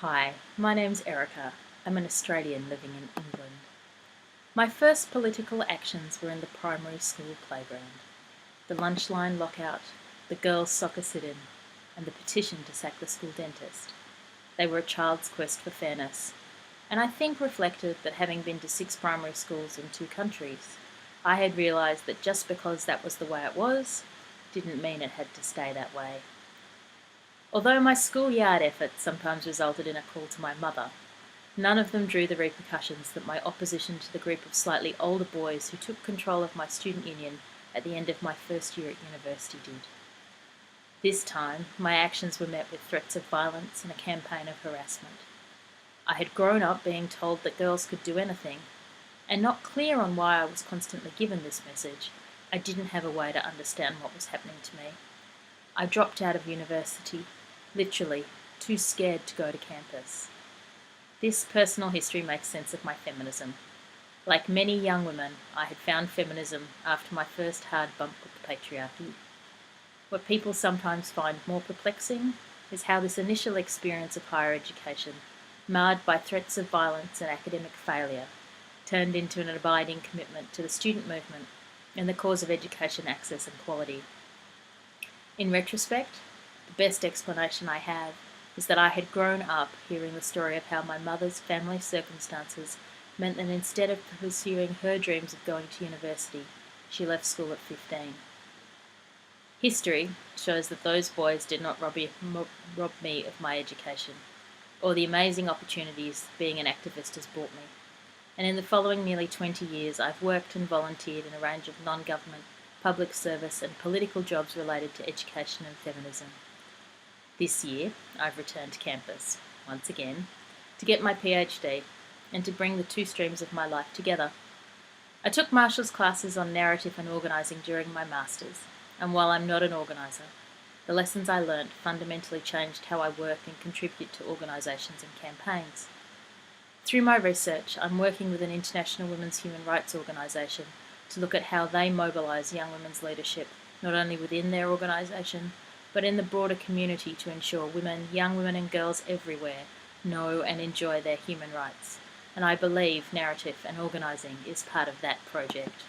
Hi, my name's Erica. I'm an Australian living in England. My first political actions were in the primary school playground. The lunchline lockout, the girls' soccer sit-in, and the petition to sack the school dentist. They were a child's quest for fairness, and I think reflected that having been to 6 primary schools in 2 countries, I had realised that just because that was the way it was, didn't mean it had to stay that way. Although my schoolyard efforts sometimes resulted in a call to my mother, none of them drew the repercussions that my opposition to the group of slightly older boys who took control of my student union at the end of my first year at university did. This time, my actions were met with threats of violence and a campaign of harassment. I had grown up being told that girls could do anything, and not clear on why I was constantly given this message, I didn't have a way to understand what was happening to me. I dropped out of university, literally, too scared to go to campus. This personal history makes sense of my feminism. Like many young women, I had found feminism after my first hard bump with the patriarchy. What people sometimes find more perplexing is how this initial experience of higher education, marred by threats of violence and academic failure, turned into an abiding commitment to the student movement and the cause of education access and quality. In retrospect, the best explanation I have is that I had grown up hearing the story of how my mother's family circumstances meant that instead of pursuing her dreams of going to university, she left school at 15. History shows that those boys did not rob me of my education, or the amazing opportunities being an activist has brought me. And in the following nearly 20 years, I've worked and volunteered in a range of non-government, public service and political jobs related to education and feminism. This year, I've returned to campus, once again, to get my PhD and to bring the 2 streams of my life together. I took Marshall's classes on narrative and organising during my Masters, and while I'm not an organiser, the lessons I learnt fundamentally changed how I work and contribute to organisations and campaigns. Through my research, I'm working with an international women's human rights organisation to look at how they mobilise young women's leadership, not only within their organisation, but in the broader community to ensure women, young women and girls everywhere know and enjoy their human rights. And I believe narrative and organising is part of that project.